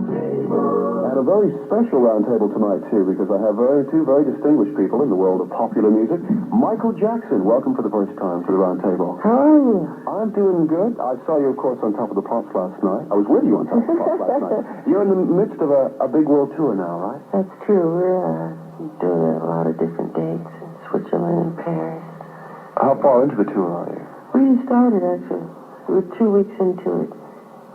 And a very special roundtable tonight, too, because I have two very distinguished people in the world of popular music. Michael Jackson, welcome for the first time to the roundtable. How are you? I'm doing good. I saw you, of course, on Top of the Pops last night. I was with you on Top of the Pops last night. You're in the midst of a big world tour now, right? That's true. We're doing a lot of different dates in Switzerland and Paris. How far into the tour are you? We started, actually. We're 2 weeks into it.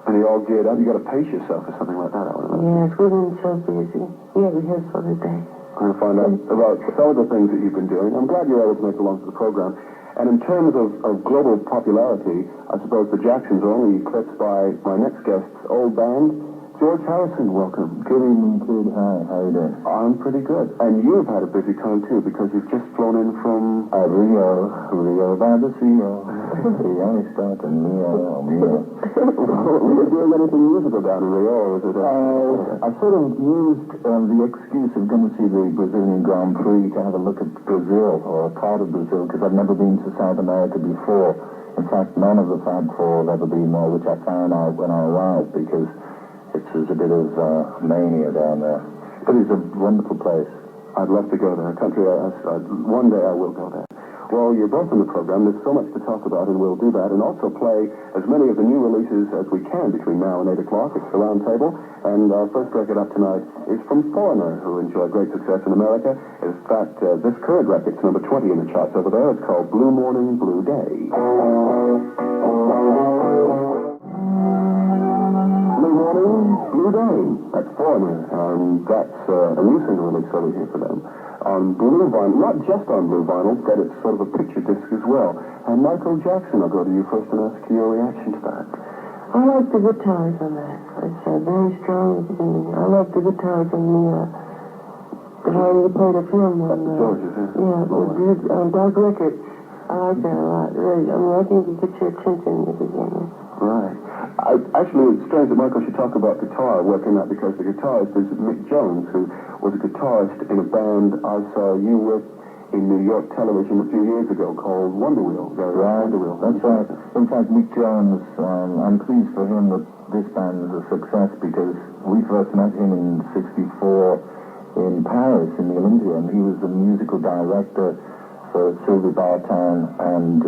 And you all geared up? You got to pace yourself or something like that, I would imagine. Yes, we've been so busy. We have rehearsal today. I'm going to find out about some of the things that you've been doing. I'm glad you're able to make it along to the program. And in terms of global popularity, I suppose the Jacksons are only eclipsed by my next guest's old band. George Harrison, welcome. Good evening, kid. Hi, how are you doing? I'm pretty good. And you've had a busy time, too, because you've just flown in from... Rio by the Sea. Rio start and Rio. Were you doing anything musical down in Rio, or was it... I sort of used the excuse of going to see the Brazilian Grand Prix to have a look at Brazil, or a part of Brazil, because I've never been to South America before. In fact, none of the Fab Four have ever been there, which I found out when I arrived, because... There's a bit of mania down there. But it's a wonderful place. I'd love to go there. One day I will go there. Well, you're both in the program. There's so much to talk about, and we'll do that. And also play as many of the new releases as we can between now and 8 o'clock. It's the round table. And our first record up tonight is from Foreigner, who enjoyed great success in America. In fact, this current record's number 20 in the charts over there. It's called Blue Morning, Blue Day. Blue Day. That's Foreigner, and that's a new single release over here for them. On blue vinyl, not just on blue vinyl, but it's sort of a picture disc as well. And Michael Jackson, I'll go to you first and ask your reaction to that. I like the guitars on that. It's very strong. I love the guitars on the one you played a film on. George's, yeah. Dark Record. I like that a lot. Really. I think you get your attention in the beginning. Right. Actually, it's strange that Michael should talk about guitar, working out, because the guitarist is Mick Jones, who was a guitarist in a band I saw you with in New York television a few years ago called Wonder Wheel. Wonder Wheel. That's right. In fact, Mick Jones, I'm pleased for him that this band is a success, because we first met him in '64 in Paris, in the Olympia, and he was the musical director for Sylvie Vartan and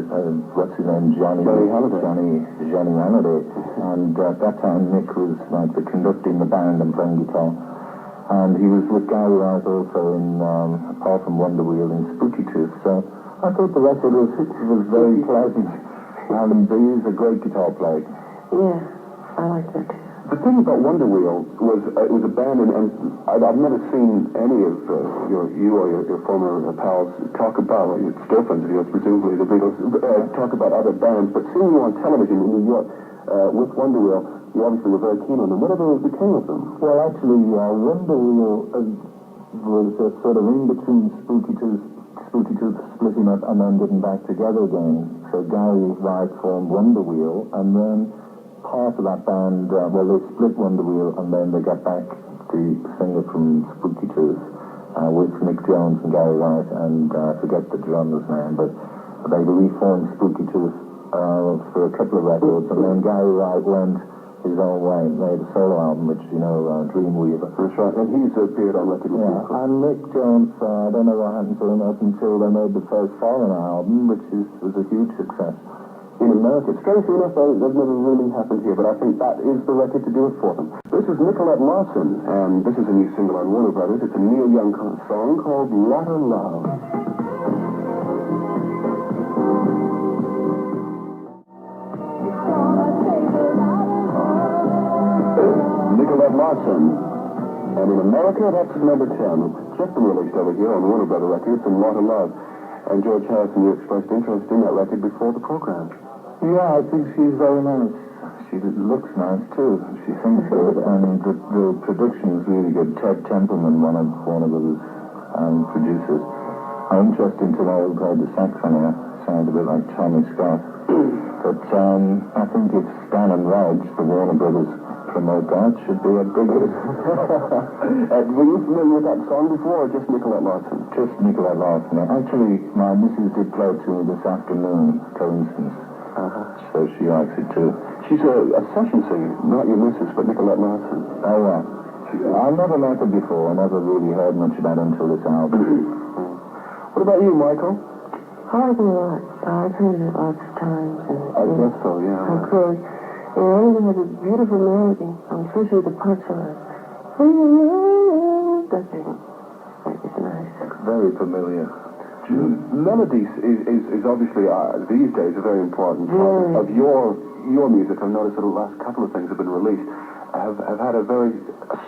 what's his name, Johnny Halliday. And at that time, Nick was like the conducting the band and playing guitar. And he was with Gary Wright also in, apart from Wonder Wheel, in Spooky Tooth. So I thought the record was very pleasant. And he's a great guitar player. Yeah, I like that too. The thing about Wonder Wheel was it was a band, and I've never seen any of you or your former pals talk about, your still friends of yours, presumably the Beatles, talk about other bands. But seeing you on television in New York with Wonder Wheel, you obviously were very keen on them. Whatever became of them? Well, actually, Wonder Wheel was sort of in between Spooky Tooth splitting up and then getting back together again. So Gary Wright formed Wonder Wheel, and then part of that band, they split Wonder Wheel, and then they got back the singer from Spooky Tooth with Mick Jones and Gary Wright, and I forget the drummer's name, but they reformed Spooky Tooth for a couple of records, and then Gary Wright went his own way, made a solo album, which, Dreamweaver. That's right, and he's appeared on record with you. And Mick Jones, I don't know what happened to him up until they made the first Foreigner album, which was a huge success in America. Strangely enough, that never really happened here, but I think that is the record to do it for them. This is Nicolette Larson, and this is a new single on Warner Brothers. It's a Neil Young song called Lotta Love. Nicolette Larson, and in America, that's number 10. It's just been released over here on Warner Brothers Records, and Lotta Love. And George Harrison, you expressed interest in that record before the program. Yeah, I think she's very nice. She looks nice, too. She sings good, and the production is really good. Ted Templeman, one of those producers. I'm interested to know who played the sax on her. Sounds a bit like Tommy Scott. But I think if Stan and Reg, the Warner Brothers, promote that, should be a big hit. Were you familiar with that song before, or just Nicolette Larson? Just Nicolette Larson. Actually, my missus did play it to me this afternoon, for instance. So she likes it too. She She's a session singer, not your missus, but Nicolette Larson. Oh, yeah. I've never met her before. I never really heard much about her until this album. What about you, Michael? Hardly a lot. I've heard it lots of times. I guess so, yeah. Of course. And it only has a beautiful melody, especially the parts on it. That thing. It's nice. Very familiar. Melodies is obviously, these days, a very important part of your music. I've noticed that the last couple of things have been released have had a very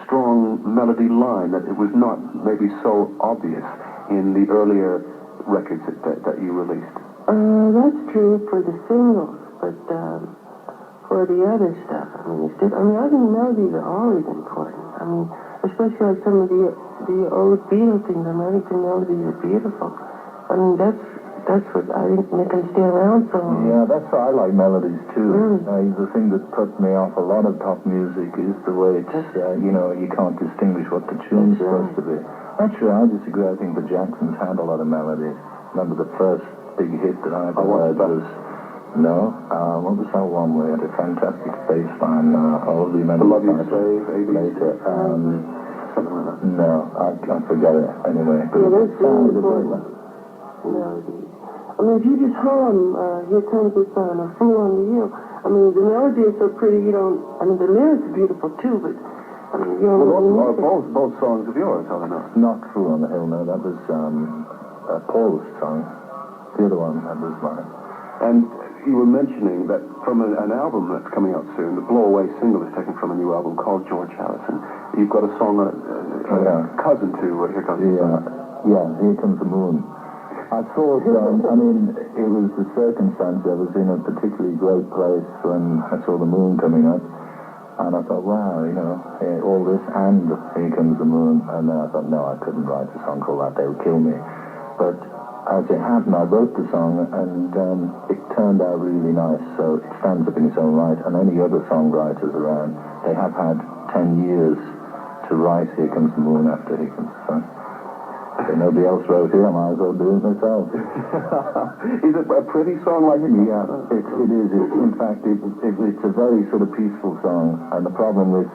strong melody line that it was not maybe so obvious in the earlier records that you released. That's true for the singles, but for the other stuff, I think melodies are always important. I mean, especially like some of the old Beatles things. I think the melodies are beautiful. I mean, that's what I think they can stay around so long. Yeah, that's why I like melodies too. The thing that puts me off a lot of pop music is the way it's, you can't distinguish what the tune's supposed to be. Actually, I disagree. I think the Jacksons had a lot of melodies. Remember the first big hit that I ever heard was, what was that one where it had a fantastic bass line? All the I Love You Save, later. Something like that. No, I forget it anyway. But Yeah, that's very sounded important. Melodies. I mean, if you just hum, Here Comes the Sun, or Fool on the Hill, I mean, the melody is so pretty, the lyrics are beautiful too, but, you don't Well, really both songs of yours, are they not? Not Fool on the Hill, no. That was Paul's song. The other one, that was mine. And you were mentioning that from an album that's coming out soon, the Blow Away single is taken from a new album called George Harrison. You've got a song on it, cousin to Here Comes the Sun. Yeah, Here Comes the Moon. I thought, it was the circumstance. I was in a particularly great place when I saw the moon coming up. And I thought, wow, all this and Here Comes the Moon. And then I thought, no, I couldn't write a song called that. They would kill me. But as it happened, I wrote the song, and it turned out really nice. So it stands up in its own right. And any other songwriters around, they have had 10 years to write Here Comes the Moon after Here Comes the Sun. If nobody else wrote it, I might as well do it myself. Is it a pretty song like it? Yeah, it is. In fact, it's a very sort of peaceful song. And the problem with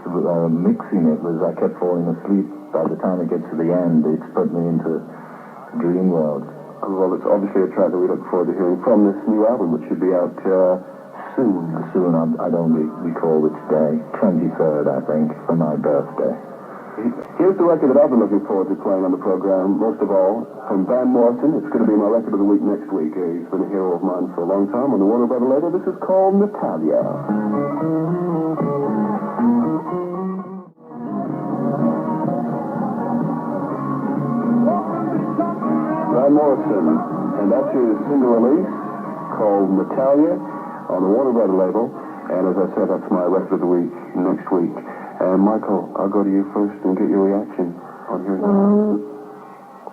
mixing it was I kept falling asleep. By the time it gets to the end, it's put me into a dream world. Well, it's obviously a track that we look forward to hearing from this new album, which should be out soon. Soon, I don't recall which day. 23rd, I think, for my birthday. Here's the record that I've been looking forward to playing on the program, most of all, from Van Morrison. It's going to be my record of the week next week. He's been a hero of mine for a long time on the Warner Brother label. This is called Natalia. Van Morrison, and that's his single release called Natalia on the Warner Brother label. And as I said, that's my record of the week next week. And Michael, I'll go to you first and get your reaction on hearing that.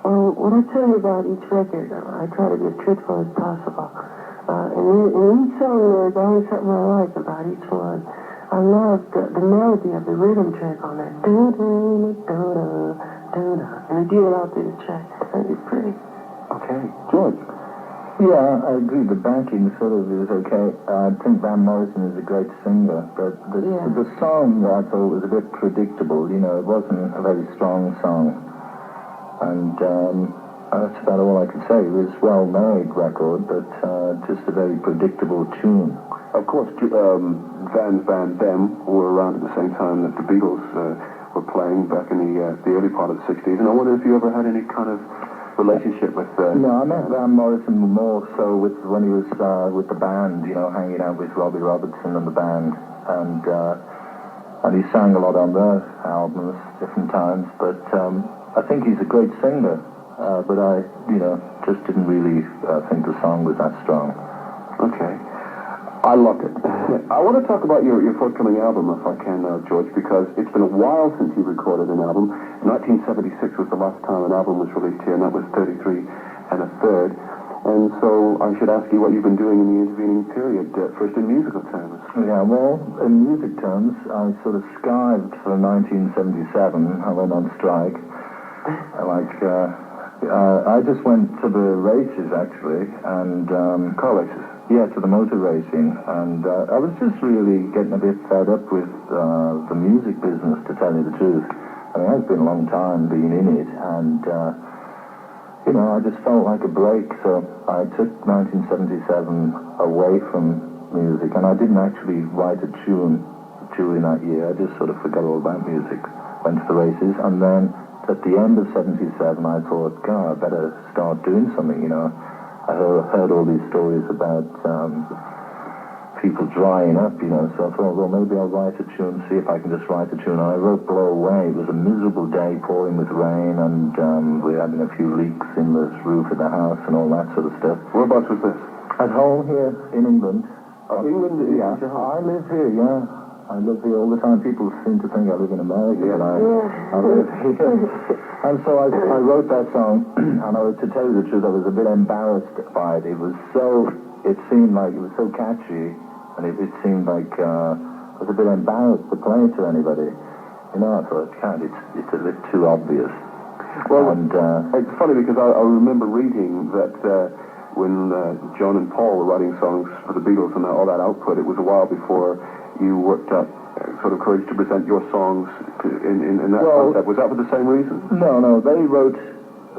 Well, what I tell you about each record, I try to be as truthful as possible. And in each song, there's always something I like about each one. I love the melody of the rhythm track on that. And I do it all through the track. I think it's pretty. Okay. George? Yeah, I agree. The backing sort of is okay. I think Van Morrison is a great singer, but the song I thought was a bit predictable. It wasn't a very strong song. And that's about all I could say. It was a well-made record, but just a very predictable tune. Of course, Them were around at the same time that the Beatles were playing back in the early part of the 60s. And I wonder if you ever had any kind of relationship with... No, I met Van Morrison more so when he was with the band, hanging out with Robbie Robertson and the band. And he sang a lot on their albums, different times. But I think he's a great singer. But I, just didn't really think the song was that strong. Okay. I loved it. I want to talk about your forthcoming album, if I can, George, because it's been a while since you recorded an album. 1976 was the last time an album was released here, and that was 33 1/3. And so I should ask you what you've been doing in the intervening period, first in musical terms. Yeah, well, in music terms, I sort of skived for 1977. I went on strike. I just went to the races, actually, and... Car races? Yeah, to the motor racing, and I was just really getting a bit fed up with the music business, to tell you the truth. I mean, it's been a long time being in it, and I just felt like a break, so I took 1977 away from music, and I didn't actually write a tune during that year. I just sort of forgot all about music, went to the races, and then at the end of 77, I thought, God, I better start doing something, I heard all these stories about people drying up, so I thought, well, maybe I'll write a tune, see if I can just write a tune. And I wrote Blow Away. It was a miserable day, pouring with rain, and we were having a few leaks in the roof of the house and all that sort of stuff. Whereabouts was this? At home here in England. England? Yeah. I live here, yeah. I live here all the time. People seem to think I live in America, but I live here. And so I wrote that song, and to tell you the truth, I was a bit embarrassed by it. It seemed like it was so catchy, and it seemed like I was a bit embarrassed to play it to anybody. I thought, God, it's a bit too obvious. Well, and it's funny because I remember reading that when John and Paul were writing songs for the Beatles and all that output, it was a while before you worked up sort of courage to present your songs in that concept. Was that for the same reason? No, they wrote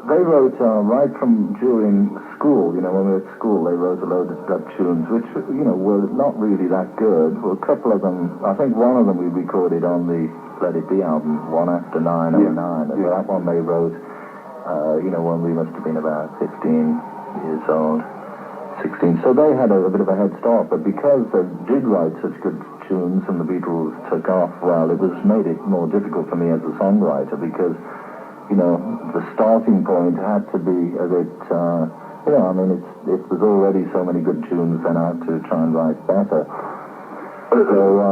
right from during school, when we were at school, they wrote a load of tunes, which, were not really that good. Well, a couple of them, I think one of them we recorded on the Let It Be album, One After 909, and that one they wrote, when we must have been about 15 years old, 16. So they had a bit of a head start, but because they did write such good tunes and the Beatles took off, well, it made it more difficult for me as a songwriter because, the starting point had to be a bit, it was already so many good tunes, then I had to try and write better. So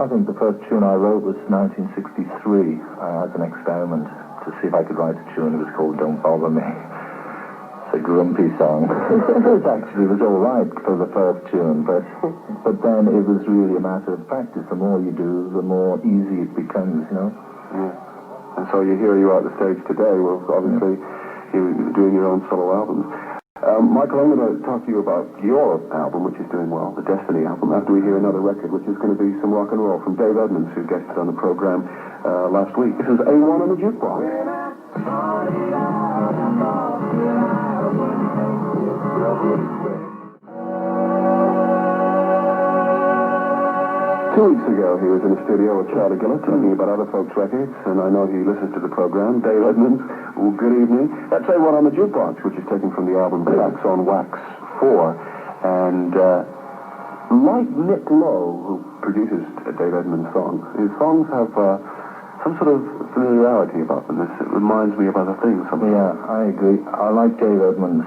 I think the first tune I wrote was 1963 as an experiment to see if I could write a tune. It was called Don't Bother Me. A grumpy song. It was all right for the first tune, but then it was really a matter of practice. The more you do, the more easy it becomes, Yeah. And so here you are at the stage today, well, obviously you're doing your own solo albums. Michael, I'm going to talk to you about your album, which is doing well, the Destiny album, after we hear another record, which is going to be some rock and roll from Dave Edmunds, who guested on the program last week. This is A1 on the Jukebox. 2 weeks ago, he was in the studio with Charlie Gillett talking about other folks' records, and I know he listens to the program. Dave Edmunds, well, good evening. That's A1 on the Jukebox, which is taken from the album Wax on Wax 4. And like Nick Lowe, who produces Dave Edmunds' songs, his songs have some sort of familiarity about them. It reminds me of other things. Yeah, I agree. I like Dave Edmunds,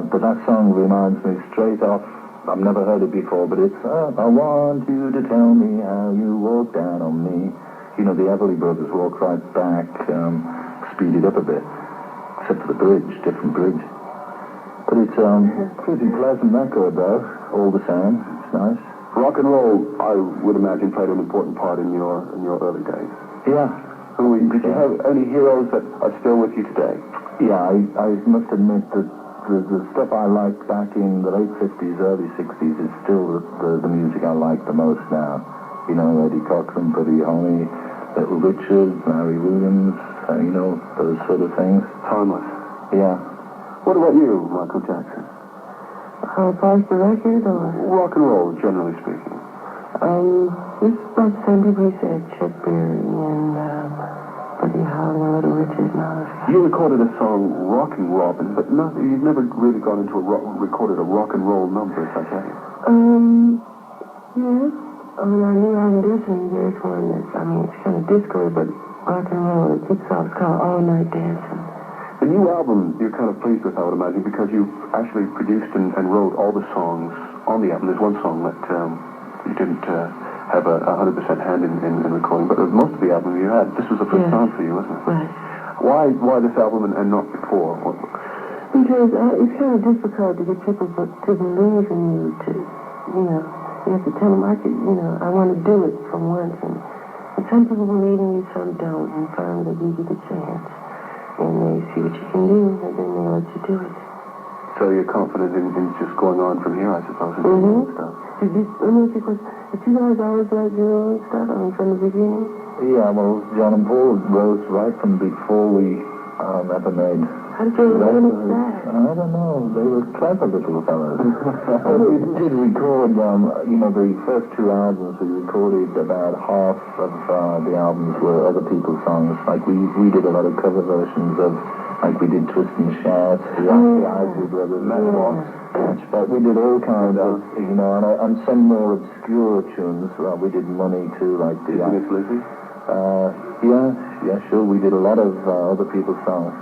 but that song reminds me straight off. I've never heard it before, but it's I want you to tell me how you walk down on me. The Everly Brothers walk right back, speed it up a bit, except for the bridge, different bridge. But it's pretty pleasant record, though, all the same. It's nice. Rock and roll, I would imagine, played an important part in your early days. Yeah. Did you have any heroes that are still with you today? Yeah, I must admit that the stuff I liked back in the late 50s, early 60s is still the music I like the most now. Eddie Cochran, Buddy Holly, Little Richard, Larry Williams, those sort of things. Timeless. Yeah. What about you, Michael Jackson? How far the record, or? Rock and roll, generally speaking. This is about the same people you said, Chuck Berry and Buddy Holly and Little Richard and all this. You recorded a song, Rockin' Robin, but you've never really gone into recorded a rock and roll number, if I tell you. Yes. I knew I'm Disney. There's one that's, it's kind of disco, but rock and roll. It kicks off. It's called All Night Dancing. The new album you're kind of pleased with, I would imagine, because you actually produced and wrote all the songs on the album. There's one song that you didn't have a 100% hand in recording, but most of the album you had. This was the first time for you, wasn't it? Right. Why this album and not before? Because it's kind of difficult to get people to believe in you, you have to tell them, I want to do it for once, and some people believe in you, some don't, and finally they give you the chance, and they see what you can do, and then they let you do it. So you're confident in just going on from here, I suppose, and doing stuff. Let me ask you a question. Did you guys always like your own stuff? I mean, from the beginning? Yeah, well, John and Paul wrote right from before we ever made. How did you manage that? I don't know. They were clever little fellows. We did record, the first two albums. We recorded about half of the albums were other people's songs. Like we did a lot of cover versions of, like we did Twist and Shout, the Isley Brothers, but we did all kinds of, and some more obscure tunes. We did Money too, like the. Miss Lizzie? Yeah, sure. We did a lot of other people's songs.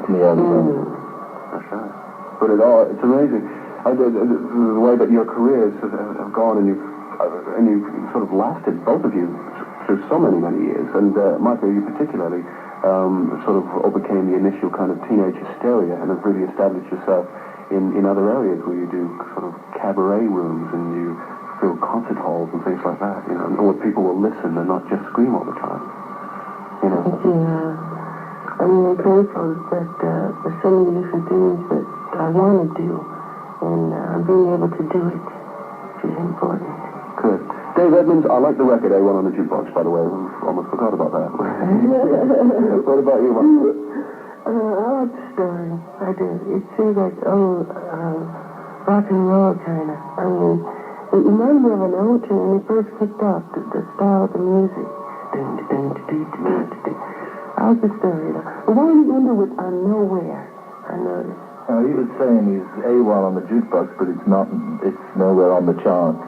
Yeah, that's right. But it's amazing. The way that your careers have gone, and you've sort of lasted, both of you, through so many years. And Michael, you particularly sort of overcame the initial kind of teenage hysteria and have really established yourself in other areas where you do sort of cabaret rooms and you fill concert halls and things like that, where people will listen and not just scream all the time. Yeah. I mean, I'm grateful that there's so many different things that I want to do, and being able to do it is important. Good. Dave Edmunds, I like the record A1 on the jukebox, by the way. Almost forgot about that. What about you, Mark? I like the story. I do. It seems like rock and roll kind of. I mean, it reminded me of an old tune when it first kicked off, the style of the music. I like the story. But why do you end with Nowhere? I noticed. He was saying he's A1 on the jukebox, but it's nowhere on the charts.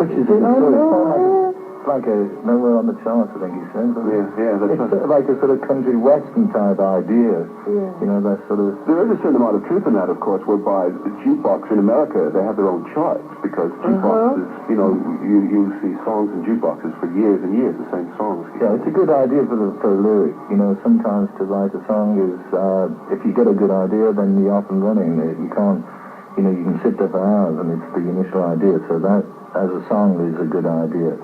Which is it's like a nowhere on the charts, I think he said. Yeah, that's it's like a sort of country western type idea. Yeah. That sort of. There is a certain amount of truth in that, of course, whereby the jukebox in America, they have their own charts because jukeboxes, you see songs in jukeboxes for years and years, the same songs. Yeah, it's a good idea for a lyric. Sometimes to write a song is, if you get a good idea, then you're off and running. You can't, you can sit there for hours and it's the initial idea. So that, as a song, is a good idea.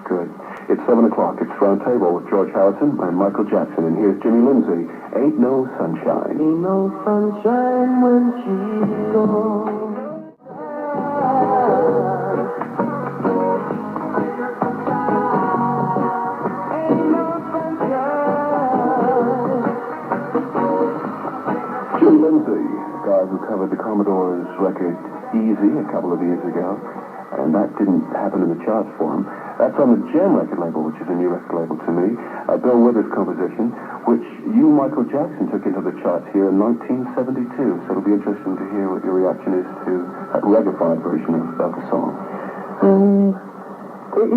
Good. It's 7 o'clock. It's Round Table with George Harrison and Michael Jackson. And here's Jimmy Lindsay. Ain't no sunshine. Ain't no sunshine when she's gone. Jimmy Lindsay, a guy who covered the Commodore's record Easy a couple of years ago. And that didn't happen in the charts for him. That's on the Jam record label, which is a new record label to me. Bill Withers' composition, which you, Michael Jackson, took into the charts here in 1972. So it'll be interesting to hear what your reaction is to that reggae-fied version of the song. You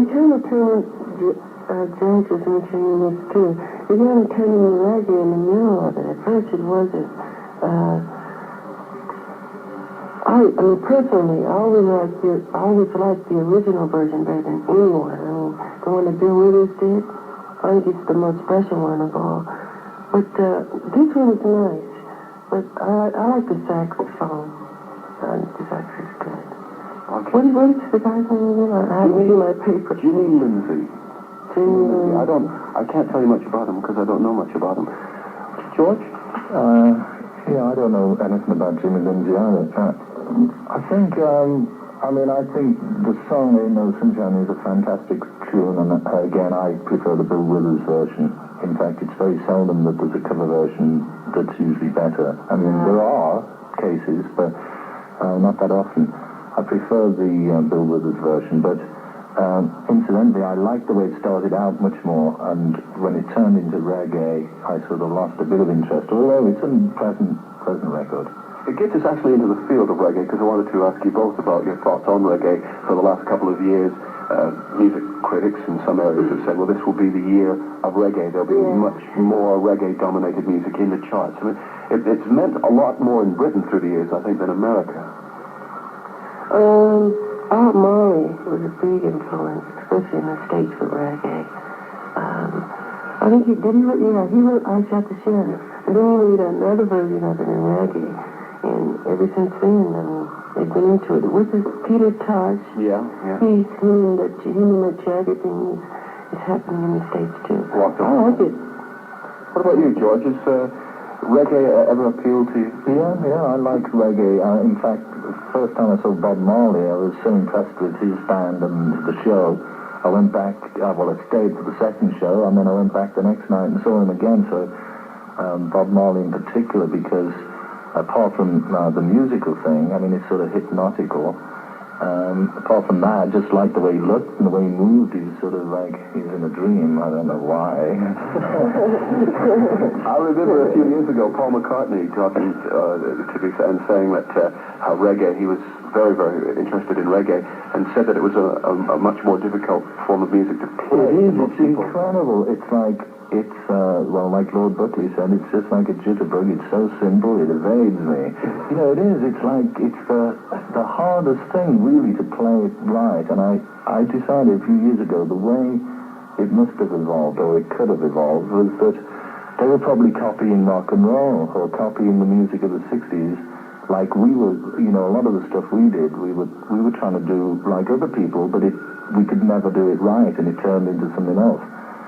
kind of turned, George was mentioning this too, you kind of turned the reggae in the middle of it. At first it wasn't. I mean, personally, I always liked the original version better than anyone. I mean, the one that Bill Withers did, I think it's the most special one of all. But this one is nice. But I like the saxophone. The sax is good. Okay. What is the guy's name? I haven't seen my paper. Jimmy Lindsay. Jimmy Lindsay. I can't tell you much about him because I don't know much about him. George? I don't know anything about Jimmy Lindsay either. I think the song Ain't No Sunshine is a fantastic tune, and again, I prefer the Bill Withers version. In fact, it's very seldom that there's a cover version that's usually better. I mean, there are cases, but not that often. I prefer the Bill Withers version, but incidentally, I like the way it started out much more, and when it turned into reggae, I sort of lost a bit of interest, although it's a pleasant record. It gets us actually into the field of reggae, because I wanted to ask you both about your thoughts on reggae. For the last couple of years, music critics in some areas have said, well, this will be the year of reggae. There'll be much more reggae-dominated music in the charts. I mean, it's meant a lot more in Britain through the years, I think, than America. Art Murray was a big influence, especially in the States for reggae. I think he wrote I Shot the Sheriff. And then he made another version of it in reggae. And ever since then, they've been into it. What's this, Peter Tosh? Yeah. Him and the Jagger thing is happening in the States, too. I like it. What about you, George? reggae ever appealed to you? Yeah, I like reggae. In fact, the first time I saw Bob Marley, I was so impressed with his band and the show. I went back, I stayed for the second show, and then I went back the next night and saw him again. So Bob Marley in particular, because apart from the musical thing, I mean, it's sort of hypnotical. Apart from that, I just like the way he looked and the way he moved. He's sort of like he's in a dream. I don't know why. I remember a few years ago Paul McCartney talking to me and saying that how reggae, he was very, very interested in reggae, and said that it was a much more difficult form of music to play. It is. It's incredible. It's like like Lord Buckley said, it's just like a jitterbug. It's so simple, it evades me. You know, it is. It's like, it's the hardest thing, really, to play it right. And I decided a few years ago, the way it must have evolved, or it could have evolved, was that they were probably copying rock and roll, or copying the music of the 60s, like we were, you know, a lot of the stuff we did, we were trying to do like other people, but we could never do it right, and it turned into something else.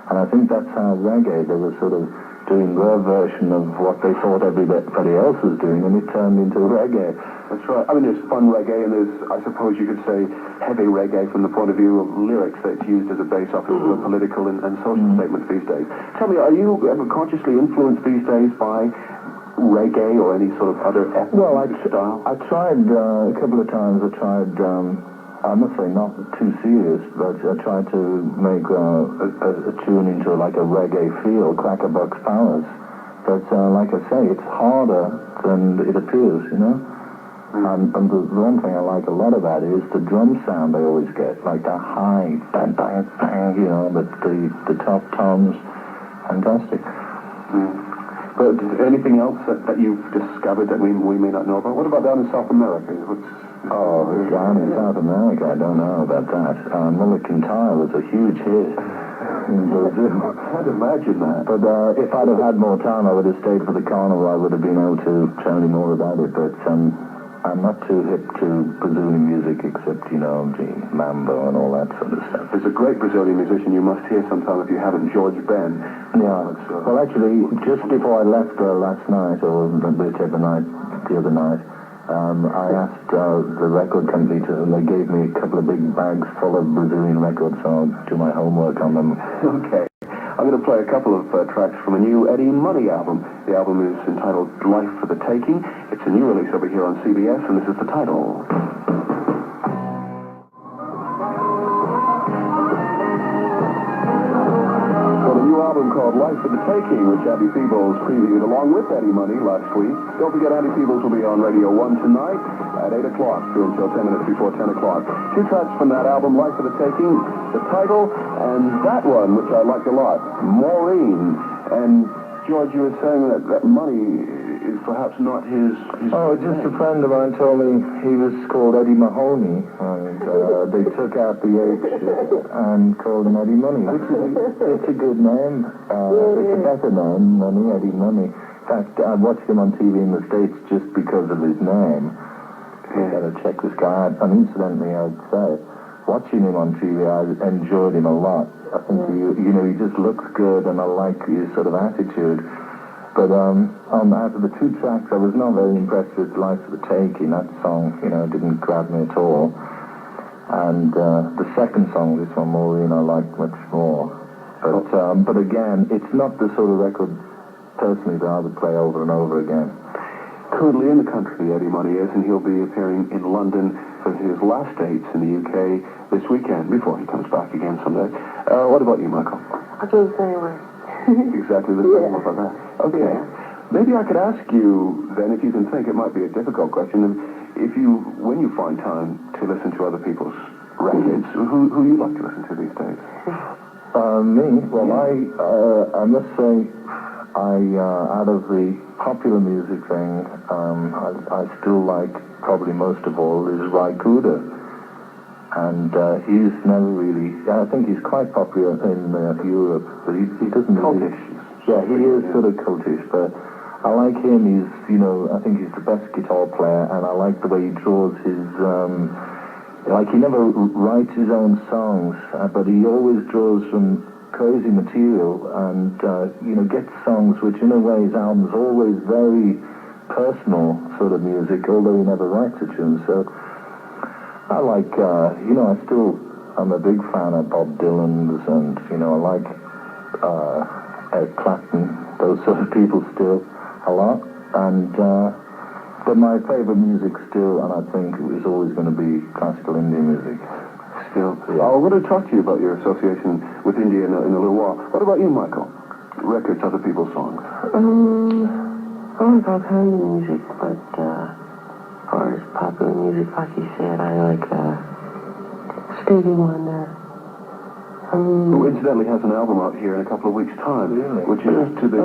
And I think that's how reggae, they were sort of doing their version of what they thought everybody else was doing, and it turned into reggae. That's right. I mean, there's fun reggae, and there's, I suppose you could say, heavy reggae from the point of view of lyrics that's used as a base off of political and social statements these days. Tell me, are you ever consciously influenced these days by reggae or any sort of other ethnic style? I tried a couple of times. I must say not too serious, but I tried to make a tune into like a reggae feel, Crackerbox Powers. But like I say, it's harder than it appears, you know? And the one thing I like a lot about it is the drum sound I always get, like the high, bang, bang, bang, you know, but the top toms, fantastic. But anything else that you've discovered that we may not know about? What about down in South America? Down in South America, I don't know about that. Muller Kintyre was a huge hit in Brazil. I can't imagine that. But if I'd have had more time, I would have stayed for the carnival. I would have been able to tell you more about it. But I'm not too hip to Brazilian music, except, you know, the mambo and all that sort of stuff. There's a great Brazilian musician you must hear sometime if you haven't, George Ben. Yeah. Well, actually, just before I left last night, or the other night, I asked the record company and they gave me a couple of big bags full of Brazilian records, so I'll do my homework on them. Okay. I'm going to play a couple of tracks from a new Eddie Money album. The album is entitled Life for the Taking. It's a new release over here on CBS, and this is the title. Album called Life for the Taking, which Andy Peebles previewed along with Eddie Money last week. Don't forget, Andy Peebles will be on Radio 1 tonight at 8 o'clock through until 10 minutes before 10 o'clock. Two tracks from that album, Life for the Taking, the title, and that one, which I liked a lot, Maureen. And George, you were saying that Money is perhaps not his just a friend of mine told me he was called Eddie Mahoney, and they took out the H and called him Eddie Money, which is it's a good name. It's a better name, Money, Eddie Money. In fact, I watched him on TV in the States just because of his name. You gotta check this guy out. And incidentally, I'd say, watching him on TV, I enjoyed him a lot. I think he just looks good, and I like his sort of attitude. But out of the two tracks, I was not very impressed with Life for the Taking. That song, didn't grab me at all. And the second song, this one, Maureen, I liked much more. But again, it's not the sort of record, personally, that I would play over and over again. Currently in the country, Eddie Money is, and he'll be appearing in London for his last dates in the UK this weekend, before he comes back again someday. What about you, Michael? I feel the same way. Exactly the same about that. Okay. Yeah. Maybe I could ask you, then, if you can think, it might be a difficult question, when you find time to listen to other people's records, who you like to listen to these days? Me? Well, yeah. I must say, out of the popular music thing, I still like, probably most of all, is Ry Cooder. And he's never really, I think he's quite popular in Europe, but he doesn't really... Cultish. Yeah, he is sort of cultish, but I like him. He's, I think he's the best guitar player, and I like the way he draws his, he never writes his own songs, but he always draws from crazy material and, get songs which in a way his album's always very personal sort of music, although he never writes a tune. So I like, I'm a big fan of Bob Dylan's and, I like Eric Clapton, those sort of people still a lot. And, but my favorite music still, and I think is always going to be classical Indian music. Still. Yeah. I want to talk to you about your association with India in a little while. What about you, Michael? Records, other people's songs? I like all kinds of music, but as far as popular music, like you said, I like Stevie Wonder. Who incidentally has an album out here in a couple of weeks' time, Really? which is to the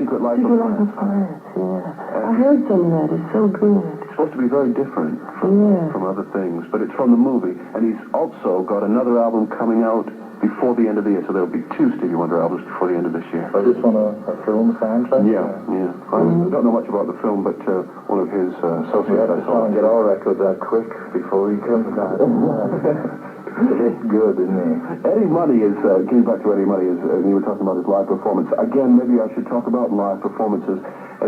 Secret Life Secret of Life of France, yeah. I heard some of that. It's so good. It's supposed to be very different from other things, but it's from the movie. And he's also got another album coming out before the end of the year, so there'll be 2 Stevie Wonder albums before the end of this year. I just want a film soundtrack? Yeah. I don't know much about the film, but one of his associates I saw. Get our records out quick before he comes out. It's good, isn't he? Eddie Money is, getting back to Eddie Money, you were talking about his live performance. Again, maybe I should talk about live performances.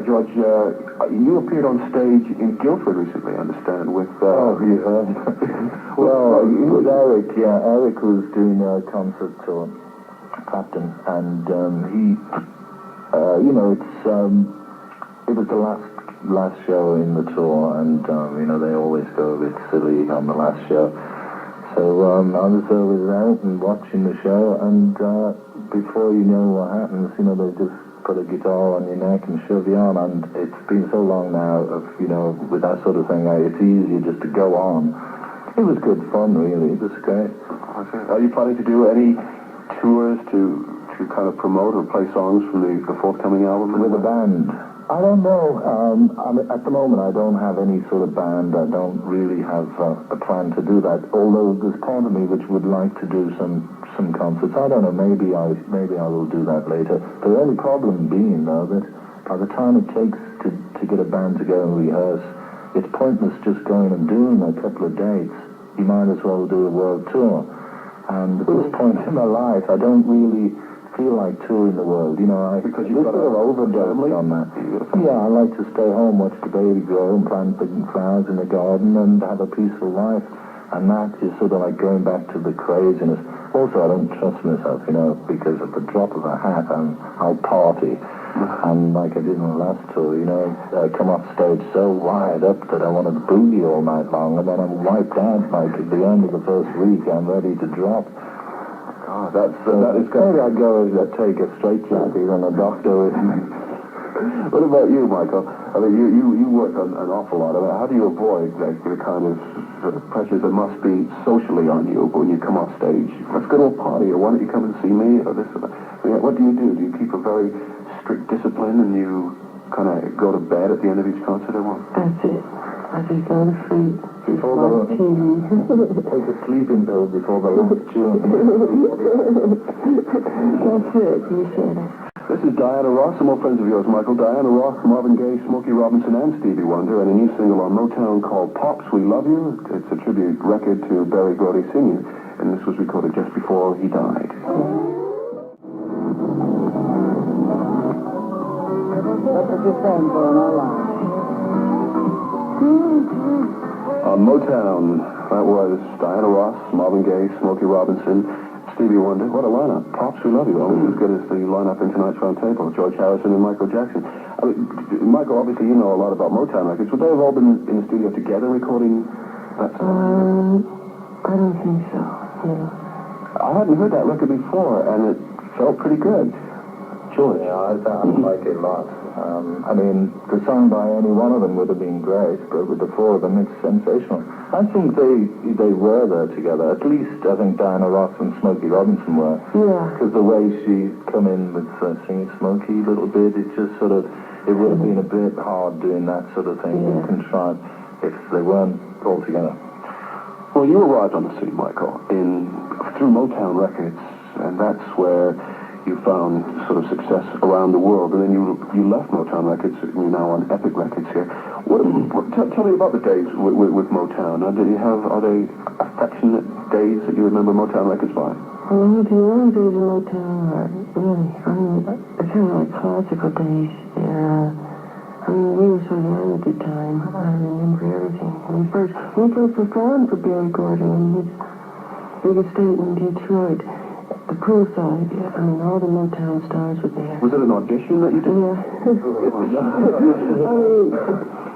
George, you appeared on stage in Guildford recently, I understand, with... you heard? Well, it was Eric, Eric was doing a concert tour, Clapton, and he, it was the last show in the tour, and, they always go a bit silly on the last show. So I was out and watching the show, and before you know what happens, they just put a guitar on your neck and shove you on, and it's been so long now of, with that sort of thing, it's easier just to go on. It was good fun, really. It was great. Are you planning to do any tours to kind of promote or play songs from the forthcoming album? With a band? I don't know. At the moment, I don't have any sort of band. I don't really have a plan to do that. Although there's part of me which would like to do some concerts. I don't know. Maybe I will do that later. The only problem being, though, that by the time it takes to get a band together and rehearse, it's pointless just going and doing a couple of dates. You might as well do a world tour. And at this point in my life, I don't really feel like touring the world, because you've got sort of overdosed on that. Yeah, I like to stay home, watch the baby grow, and plant big flowers in the garden, and have a peaceful life. And that is sort of like going back to the craziness. Also, I don't trust myself, because at the drop of a hat, I'll party. And like I did on the last tour, I come off stage so wired up that I wanted to boogie all night long, and then I'm wiped out. Like at the end of the first week, I'm ready to drop. Oh, that is good. Maybe I'd go take a straight jacket and a doctor. What about you, Michael? I mean, you work an awful lot. How do you avoid the kind of pressures that must be socially on you when you come off stage? Let's go to a party, or why don't you come and see me, or this? What do you do? Do you keep a very strict discipline, and you kind of go to bed at the end of each concert, or what? That's it. I just go to sleep. Before watch TV. Take a sleeping pill before the last tune. That's it. You said it. This is Diana Ross, some more friends of yours, Michael. Diana Ross, Marvin Gaye, Smokey Robinson, and Stevie Wonder, and a new single on Motown called Pops, We Love You. It's a tribute record to Berry Gordy Sr., and this was recorded just before he died. On Motown, that was Diana Ross, Marvin Gaye, Smokey Robinson, Stevie Wonder. What a lineup. Pops, We Love You. Almost as good as the lineup in tonight's round table. George Harrison and Michael Jackson. I mean, Michael, obviously you know a lot about Motown records. Would they have all been in the studio together recording that song? I don't think so. No. I hadn't heard that record before, and it felt pretty good. George? Yeah, I like it a lot. I mean, the song by any one of them would have been great, but with the four of them, it's sensational. I think they were there together. At least, I think Diana Ross and Smokey Robinson were. Yeah. Because the way she come in with singing Smokey a little bit, it just sort of, it would have been a bit hard doing that sort of thing and contrived if they weren't all together. Well, you arrived on the scene, Michael, through Motown Records, and that's where you found sort of success around the world, and then you left Motown Records, and you're now on Epic Records here. Tell me about the days with Motown. Are they affectionate days that you remember Motown Records by? Well, the early days of Motown are really, I mean, they're kind of like classical days. I mean, we were so young at the time. I remember everything. When we first performed for Barry Gordy in his big estate in Detroit, the poolside, I mean, all the Motown stars were there. Was it an audition that you did? Yeah. I mean,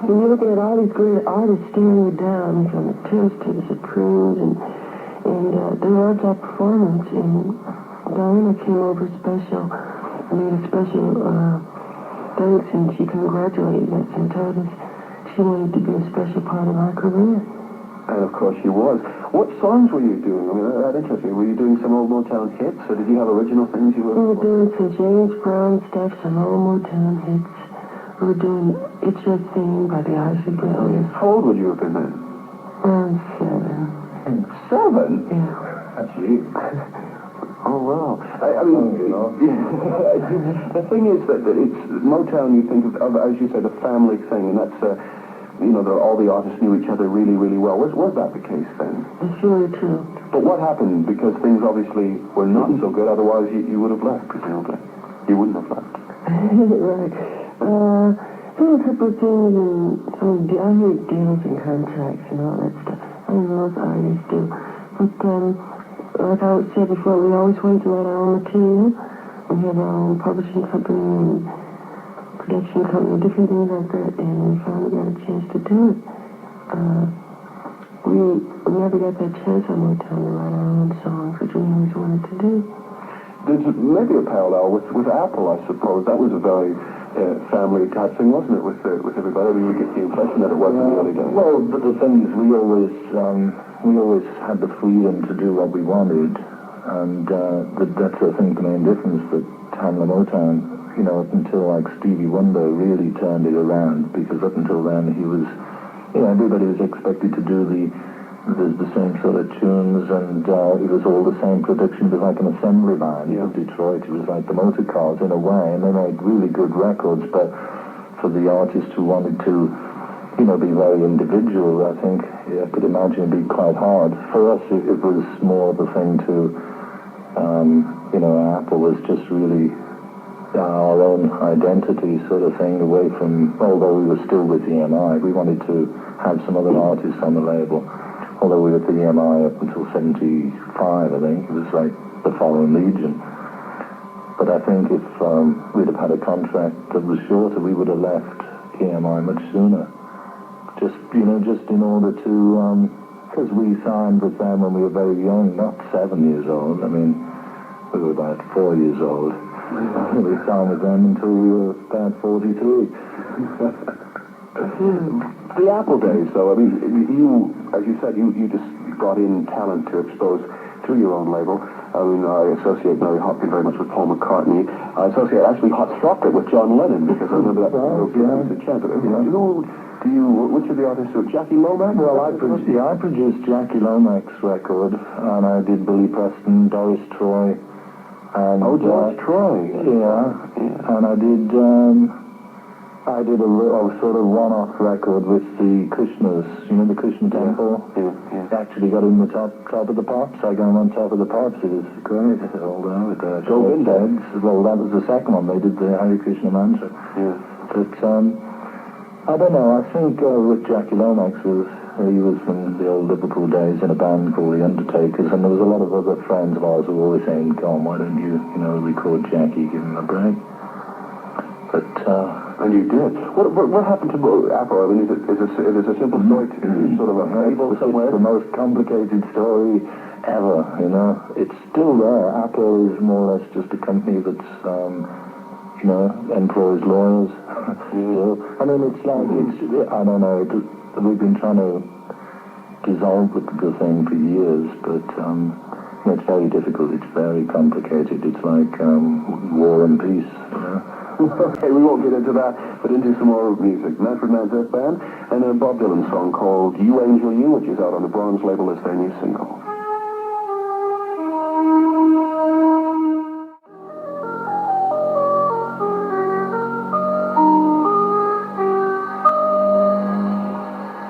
when you look at all these great artists staring you down, from the Tims to the Supremes, and they all got performance, and Diana came over special, made a special thanks, and she congratulated us and told us she wanted to be a special part of our career. And of course she was. What songs were you doing? I mean, that interests me. Were you doing some old Motown hits, or did you have original things you were? We were doing some James Brown stuff, some old Motown hits. We were doing It's Your Thing by the Isley Brothers. How old would you have been then? Around 7. 7? Yeah. Gee. Oh, wow. I mean, you know. The thing is that it's Motown, you think of, as you said, a family thing, and that's, you know, all the artists knew each other really, really well. Was that the case then? It's really true. But what happened? Because things obviously were not so good, otherwise you would have left, presumably. You wouldn't have left. Right. There were a couple of things, and I hate deals and contracts and all that stuff. I don't know if artists do. But, like I said before, we always wanted to write our own material. We have our own publishing company and production company, different things like that, and we finally got a chance to do it. We never got that chance on Motown to write our own songs, which we always wanted to do. There's maybe a parallel with Apple, I suppose. That was a very family type thing, wasn't it, with everybody? We would get the impression that it was in the early days. Well, but the thing is, we always had the freedom to do what we wanted, and that's I think the main difference that Tamla Motown, you know, up until like Stevie Wonder really turned it around, because up until then he was, you know, everybody was expected to do the same sort of tunes, and it was all the same production. It was like an assembly line of Detroit. It was like the motor cars in a way, and they made really good records, but for the artists who wanted to, you know, be very individual, I think I could imagine it'd be quite hard. For us, it was more of a thing to, you know, Apple was just really our own identity sort of thing, away from, although we were still with EMI, we wanted to have some other artists on the label. Although we were at the EMI up until 75, I think. It was like the Foreign Legion. But I think if we'd have had a contract that was shorter, we would have left EMI much sooner. Just in order to, because we signed with them when we were very young, not 7 years old. I mean, we were about 4 years old. We signed with them until we were about 43. The Apple days, though, I mean, you, as you said, you just brought in talent to expose to your own label. I mean, I associate Mary Hopkins very much with Paul McCartney. I associate actually Hot Chocolate with John Lennon, because I remember that was a chant. Which of the artists were Jackie Lomax? Well, I produced Jackie Lomax's record, and I did Billy Preston, Doris Troy, and Doris Troy. Yeah, and I did a sort of one-off record with the Krishnas, you know, the Krishna temple. Yeah. Actually got in the top of the pops. I got on top of the pops. It was great. All down with Govind heads. Well, that was the second one. They did the Hare Krishna mantra. Yeah. But I don't know. I think with Jackie Lomax he was from the old Liverpool days in a band called The Undertakers, and there was a lot of other friends of ours who were always saying, "Go on, why don't you record Jackie, give him a break?" But and you did. What happened to Apple? I mean, is it a simple story to sort of a label somewhere? It's the most complicated story ever. You know, it's still there. Apple is more or less just a company that's employs lawyers. So, I mean, it's like I don't know. We've been trying to dissolve the thing for years, but it's very difficult. It's very complicated. It's like war and peace. You know. Okay, we won't get into that, but into some more music. Manfred Mann's Earth Band, and a Bob Dylan song called You Angel You, which is out on the Bronze label as their new single.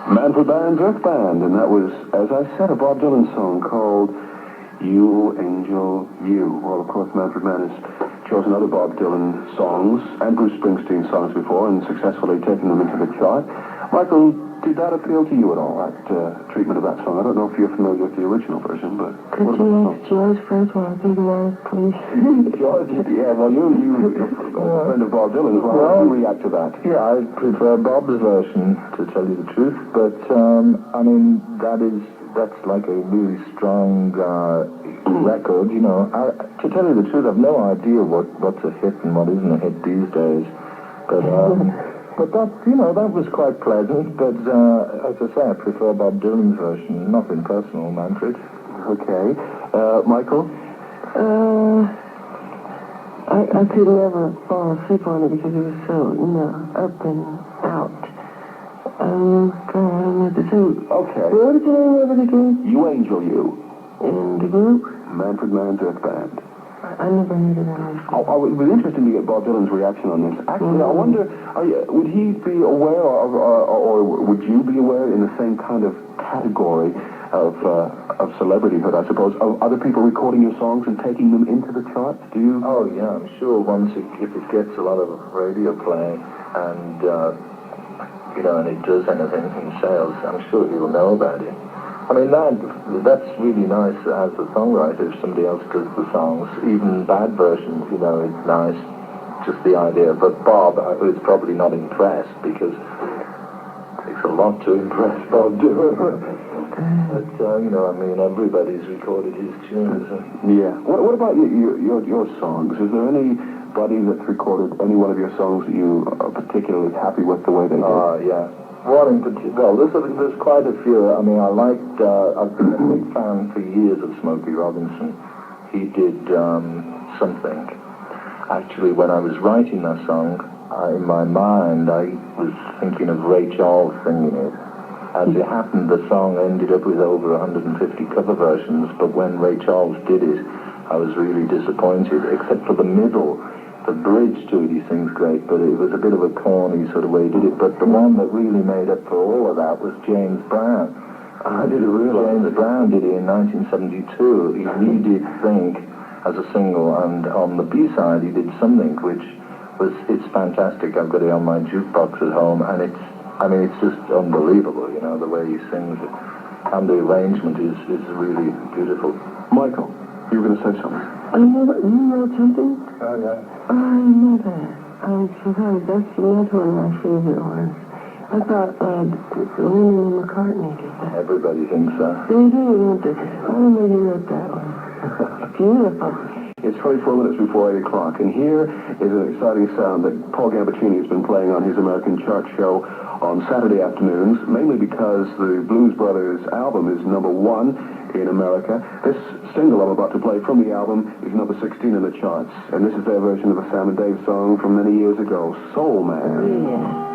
Manfred Mann's Earth Band, and that was, as I said, a Bob Dylan song called You, Angel, You. Well, of course, Manfred Mann has chosen other Bob Dylan songs and Bruce Springsteen songs before and successfully taken them into the chart. Michael, did that appeal to you at all, that treatment of that song? I don't know if you're familiar with the original version, but... Could you ask George first while I think about it, please? George, yeah, well, you're a friend of Bob Dylan's. Well, how do you react to that? Yeah, I prefer Bob's version, to tell you the truth, but, I mean, that's like a really strong record, you know. To tell you the truth, I've no idea what's a hit and what isn't a hit these days, but that, you know, that was quite pleasant, but as I say, I prefer Bob Dylan's version, nothing personal, Manfred. Okay. Michael? I could never fall asleep on it because it was so, you know, up and out. God, I don't know what to say. Okay. What did you name of it again? You, Angel, You. In the group? Manfred Mann's Earth Band. I never heard of that. It was interesting to get Bob Dylan's reaction on this. Actually, I wonder, would he be aware or would you be aware in the same kind of category of celebrityhood, I suppose, of other people recording your songs and taking them into the charts? Do you? Oh, yeah, I'm sure if it gets a lot of radio play and, you know, and it does anything in sales, I'm sure he'll know about it. I mean, that's really nice as a songwriter if somebody else does the songs. Even bad versions, you know, it's nice, just the idea. But Bob is probably not impressed because it takes a lot to impress Bob Dylan. But, you know, I mean, everybody's recorded his tunes. Yeah. What about your songs? Is there anybody that's recorded any one of your songs that you are particularly happy with the way they did? Yeah. One in particular, well, there's quite a few. I mean, I've been a big fan for years of Smokey Robinson. He did Something. Actually, when I was writing that song, in my mind, I was thinking of Ray Charles singing it. As it happened, the song ended up with over 150 cover versions, but when Ray Charles did it, I was really disappointed, except for the middle. The bridge to it, he sings great, but it was a bit of a corny sort of way he did it. But the one that really made up for all of that was James Brown. I didn't realize James Brown did it in 1972. He did Think as a single, and on the B-side he did Something, which it's fantastic. I've got it on my jukebox at home, and it's just unbelievable, you know, the way he sings it. And the arrangement is really beautiful. Michael, you were going to say something? You know something? Oh, yeah. I know that. I'm surprised. That's one of my favorite ones. I thought Lennon and McCartney did that. Everybody thinks that. They do, don't they? I don't know who wrote that one. Beautiful. It's 24 minutes before 8 o'clock, and here is an exciting sound that Paul Gambaccini has been playing on his American chart show on Saturday afternoons, mainly because the Blues Brothers album is #1 in America. This single I'm about to play from the album is number 16 in the charts, and this is their version of a Sam and Dave song from many years ago, Soul Man. Yeah.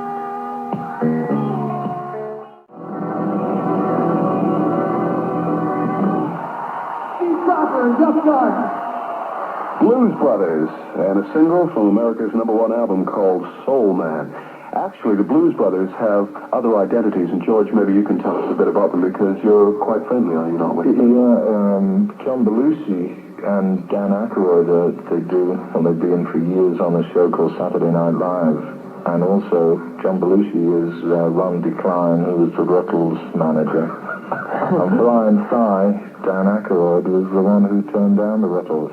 Blues Brothers, and a single from America's #1 album called Soul Man. Actually, the Blues Brothers have other identities, and George, maybe you can tell us a bit about them because you're quite friendly, are you not? Yeah, John Belushi and Dan Aykroyd, they've been for years on a show called Saturday Night Live. And also, John Belushi is Ron Decline, who was the Ruttles manager. And Brian Tsai, Dan Aykroyd, was the one who turned down the Ruttles.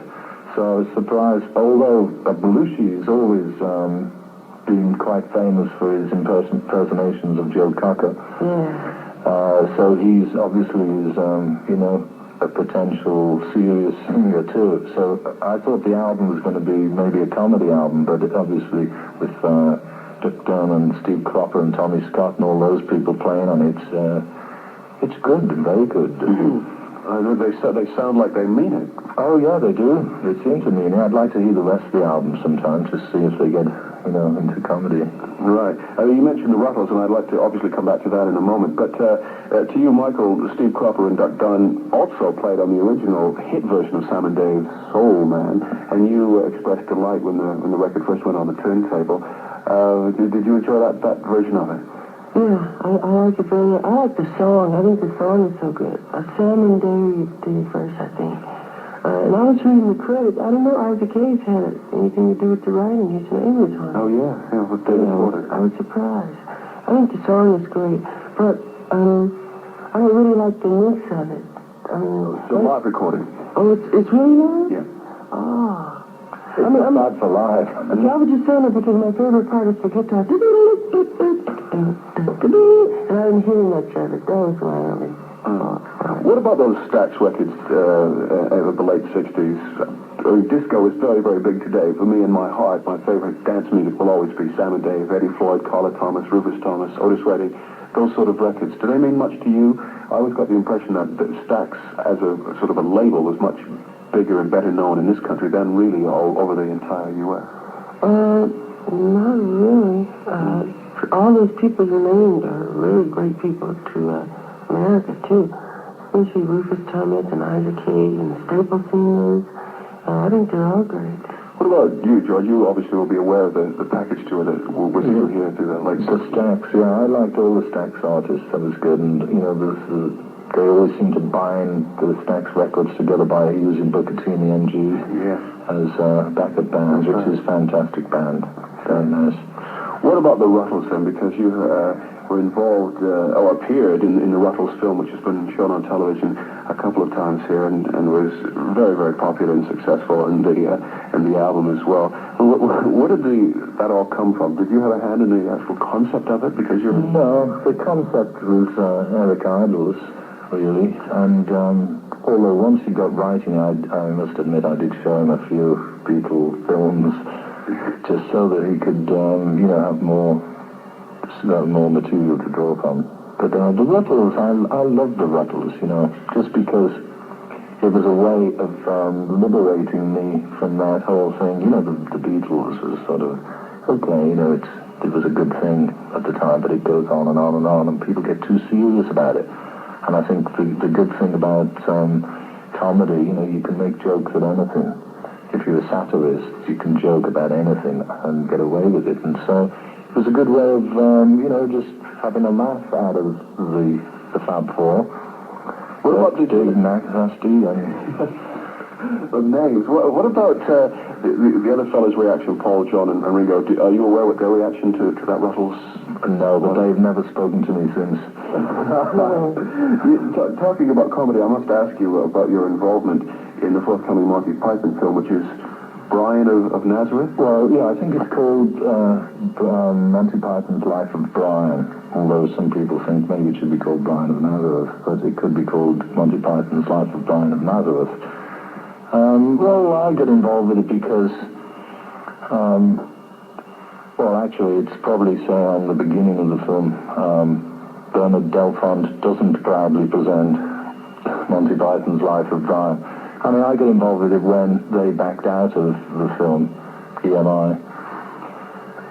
So I was surprised, although Belushi has always been quite famous for his impersonations of Joe Cocker. Yeah. So he's obviously you know, a potential serious singer too. So I thought the album was going to be maybe a comedy album, but obviously with Dick Dunn and Steve Cropper and Tommy Scott and all those people playing on it, it's good, very good. I know they sound like they mean it. Oh yeah, they do. They seem to mean it. I'd like to hear the rest of the album sometime to see if they get, you know, into comedy. Right. You mentioned the Ruttles, and I'd like to obviously come back to that in a moment. But to you, Michael, Steve Cropper and Duck Dunn also played on the original hit version of Sam and Dave's Soul Man, and you expressed delight when the record first went on the turntable. Did you enjoy that version of it? Yeah, I like it very much. I like the song. I think the song is so good. Sam and Dave did it first, I think. And I was reading the credits. I don't know Isaac Hayes had anything to do with the writing. His name was on it. Oh, yeah, with David Porter. I was surprised. I think the song is great, but I don't really like the mix of it. It's a live recording. Oh, it's really live? Yeah. Oh. It's not for live. See, I was just saying it because my favorite part is the guitar. And I didn't hear much of it. That was why I really thought. What about those Stax records of the late 60s? Disco is very, very big today. For me, in my heart, my favorite dance music will always be Sam and Dave, Eddie Floyd, Carla Thomas, Rufus Thomas, Otis Redding, those sort of records. Do they mean much to you? I always got the impression that Stax, as a sort of a label, was much bigger and better known in this country than really all over the entire U.S. Not really. All those people you named are really great people to America, too. Especially Rufus Thomas and Isaac Hayes and the Staple Singers. I think they're all great. What about you, George? You obviously will be aware of the package tour that was through here through the late The Stax, yeah, I liked all the Stax artists. That was good. And, you know, they always seem to bind the Stax records together by using Booker T and the MGs as backup bands, which is a fantastic band. Very nice. What about the Ruttles, then? Because you were involved, or appeared in the Ruttles film, which has been shown on television a couple of times here and was very, very popular and successful in the album as well. Where did that all come from? Did you have a hand in the actual concept of it? Because you're... No, the concept was Eric Idle's, really. And although once he got writing, I must admit I did show him a few Beatle films just so that he could, have more material to draw from. But the Ruttles, I love the Ruttles, just because it was a way of liberating me from that whole thing. The Beatles was sort of, okay, it was a good thing at the time, but it goes on and on and on, and people get too serious about it. And I think the good thing about comedy, you can make jokes at anything. If you're a satirist, you can joke about anything and get away with it. And so it was a good way of, just having a laugh out of the Fab Four. What about Dave Nasty and... the names. What about the other fellas' reaction, Paul, John, and Ringo? Are you aware what their reaction to that Ruttles? No, but they've never spoken to me since. Talking about comedy, I must ask you about your involvement in the forthcoming Monty Python film, which is Brian of Nazareth? Well, yeah, I think it's called Monty Python's Life of Brian, although some people think maybe it should be called Brian of Nazareth, but it could be called Monty Python's Life of Brian of Nazareth. Well, I get involved with it because, actually, it's probably, say, on the beginning of the film, Bernard Delfont doesn't proudly present Monty Python's Life of Brian. I mean, I get involved with it when they backed out of the film, EMI.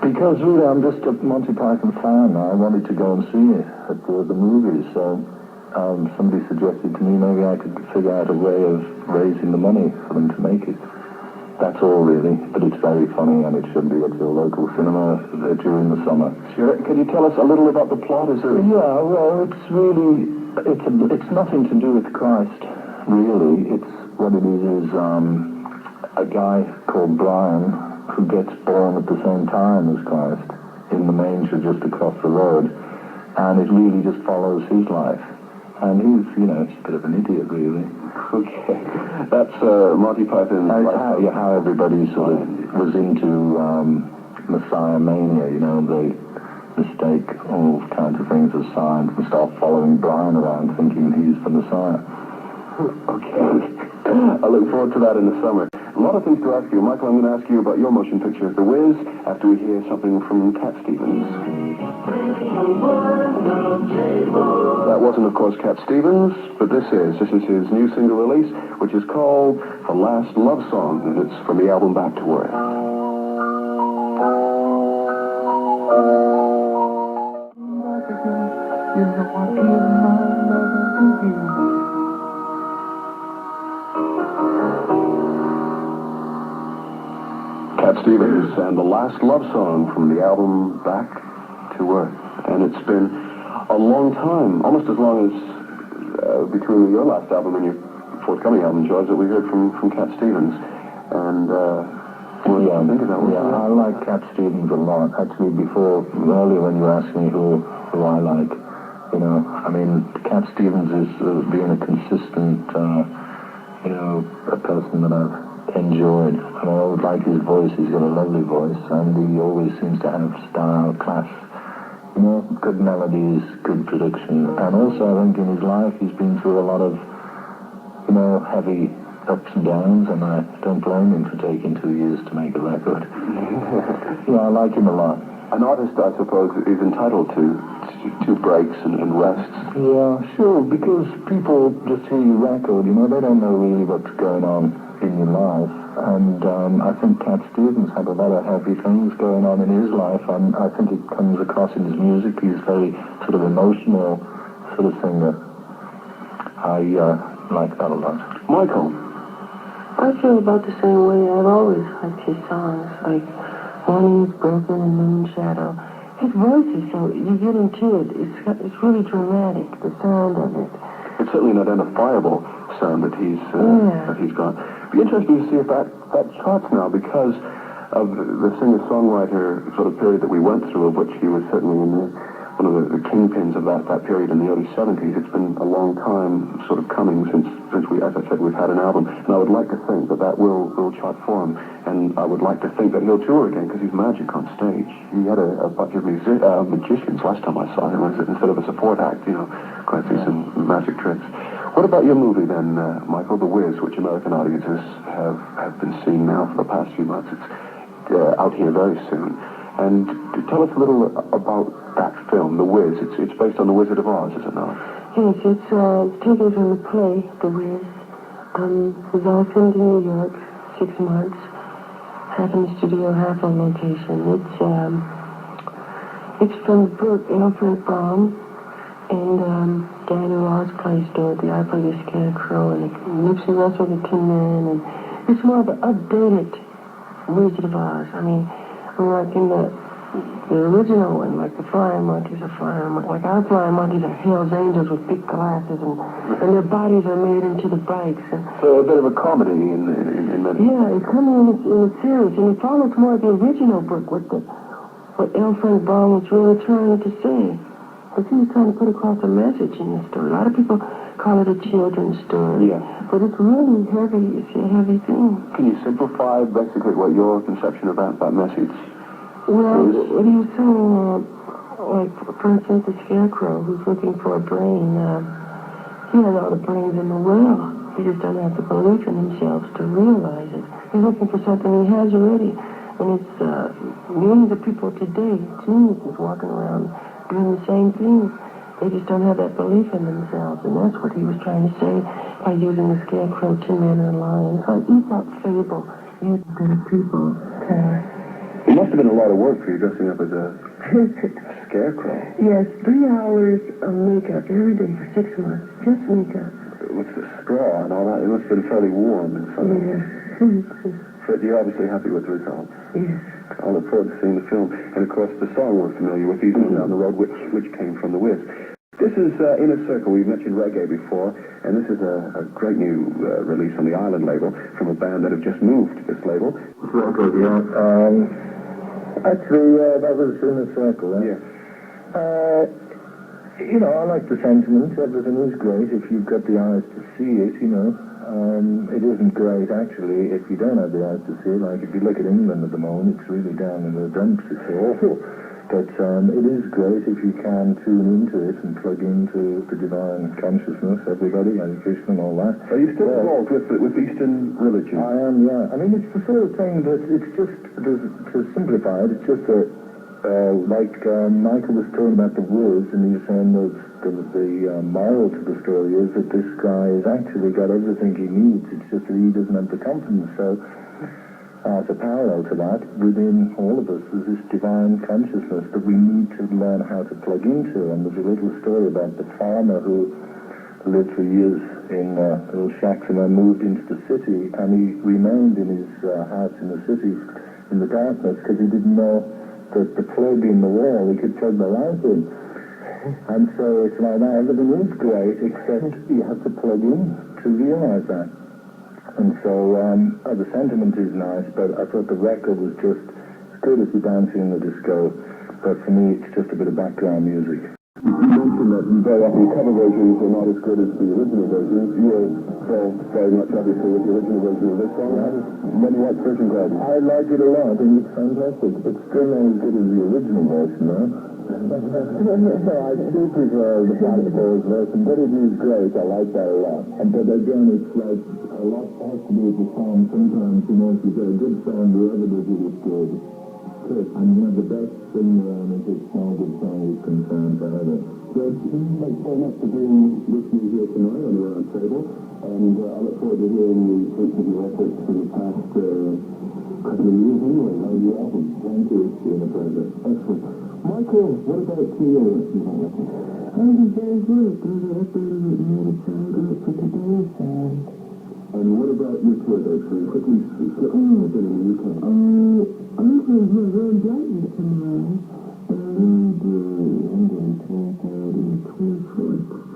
Because really, I'm just a Monty Python fan. I wanted to go and see it at the movies, so somebody suggested to me maybe I could figure out a way of raising the money for them to make it. That's all, really. But it's very funny, and it should be at your local cinema during the summer. Sure. Can you tell us a little about the plot? Is there... Yeah, well, it's really... It's nothing to do with Christ, really. What it is a guy called Brian who gets born at the same time as Christ in the manger just across the road, and it really just follows his life. And he's, he's a bit of an idiot, really. Okay. That's Monty Python. How everybody sort of was into Messiah mania, they mistake all kinds of things as signs and start following Brian around thinking he's the Messiah. Okay. I look forward to that in the summer. A lot of things to ask you. Michael, I'm going to ask you about your motion picture, The Wiz, after we hear something from Cat Stevens. That wasn't, of course, Cat Stevens, but this is his new single release, which is called The Last Love Song, and it's from the album Back to Earth. Cat Stevens and The Last Love Song from the album Back to Earth. And it's been a long time, almost as long as between your last album and your forthcoming album, George, that we heard from Cat Stevens. And what do you think of that one? Yeah, I like Cat Stevens a lot. Actually, earlier when you asked me who I like, I mean, Cat Stevens is being a consistent, a person that I've enjoyed. And I always like his voice. He's got a lovely voice, and he always seems to have style, class. Good melodies, good production. And also, I think in his life, he's been through a lot of, heavy ups and downs, and I don't blame him for taking 2 years to make a record. I like him a lot. An artist, I suppose, is entitled to breaks and rests. Yeah, sure, because people just hear your record, they don't know really what's going on in your life. And I think Cat Stevens had a lot of heavy things going on in his life, and I think it comes across in his music. He's very sort of emotional sort of singer. I like that a lot. Michael? I feel about the same way. I've always liked his songs, like Morning is Broken and Moon Shadow. His voice is so, you get into it, it's really dramatic, the sound of it. It's certainly an identifiable sound that he's got. It'd be interesting to see if that charts now, because of the singer-songwriter sort of period that we went through, of which he was certainly one of the kingpins of that period in the early 70s. It's been a long time sort of coming since we, as I said, we've had an album. And I would like to think that will chart for him. And I would like to think that he'll tour again, because he's magic on stage. He had a bunch of magicians last time I saw him, instead of a support act, quite through some magic tricks. What about your movie then, Michael, The Wiz, which American audiences have been seeing now for the past few months? It's out here very soon. And tell us a little about that film, The Wiz. It's based on The Wizard of Oz, is it not? Yes, it's taken from the play, The Wiz. It was all filmed in New York, 6 months. Half in the studio, half on location. It's from the book Alfred Baum, and Daniel Ross plays Dorothy. I play the Scarecrow, and Nipsey Russell the Tin Man, and it's more of an updated Wizard of Oz. I mean, like in the original one, like the Flying Monkeys are flying, like our Flying Monkeys are Hell's Angels with big glasses, and their bodies are made into the bikes. And so a bit of a comedy in many. Yeah, it's coming in a series, and it follows more of the original book, what L. Frank Baum was really trying to say. But he was trying to put across a message in the story. A lot of people call it a children's story. Yeah. But it's really heavy. It's a heavy thing. Can you simplify basically what your conception of that message Well, is? what he was saying, like, for instance, the Scarecrow, who's looking for a brain, he has all the brains in the world. He just doesn't have the belief in himself to realize it. He's looking for something he has already. And it's millions of people today, geniuses walking around doing the same thing. They just don't have that belief in themselves. And that's what he was trying to say by using the Scarecrow, Tin Man, and Lion. So eat that fable, use the people. It must have been a lot of work for you dressing up as a scarecrow. Yes, 3 hours of makeup every day for 6 months. Just makeup. With the straw and all that, it must have been fairly warm and sunny. Yeah. But you're obviously happy with the results. Yes. I look forward to seeing the film. And of course, the song we're familiar with, Easy Down the Road, which came from The Wiz. This is Inner Circle. We've mentioned reggae before, and this is a great new release on the Island label from a band that have just moved to this label. Record, yeah. Actually, that was Inner Circle, eh? Yeah. I like the sentiment. Everything is great if you've got the eyes to see it, It isn't great, actually, if you don't have the eyes to see it. Like, if you look at England at the moment, it's really down in the dumps. It's awful. But it is great if you can tune into it and plug into the divine consciousness, everybody, and Krishna and all that. Are you still involved with Eastern religion? I am, yeah. I mean, it's the sort of thing that it's just, to simplify it, it's just that, Michael was talking about The Wiz, and he was saying that the moral to the story is that this guy has actually got everything he needs. It's just that he doesn't have the confidence. So, as a parallel to that, within all of us is this divine consciousness that we need to learn how to plug into. And there's a little story about the farmer who lived for years in little shacks and then moved into the city, and he remained in his house in the city in the darkness because he didn't know that the plug in the wall, he could plug the light in. And so it's like that, everything is great, except you have to plug in to realise that. And so, the sentiment is nice, but I thought the record was just good if you're dancing in the disco, but for me it's just a bit of background music. You mentioned that very often cover versions are not as good as the original versions. You are very much obviously with the original version of this song. How does Muddy Watts version grab you? I like it a lot. I think it's fantastic. It's still not as good as the original version, though. I still prefer the Pat Paul's version, but it is great. I like that a lot. But again, it's like a lot has to do with the song. Sometimes, you know, if you get a good song, whoever does it is good. And you have the best thing around if it's not a good song is concerned either. So thanks very much for being with me here tonight on the Round Table, and I look forward to hearing the fruits of your efforts for the past couple of years anyway, on the album. Thank you. It's been a pleasure. Excellent. Michael, what about Theo? I was very good. Those are uploaded and made it sound good for today's sound. And what about your tour dates? So quickly slip a bit in the UK. I'm going to Road Brighton tomorrow. And I'm going to take out on the 24th.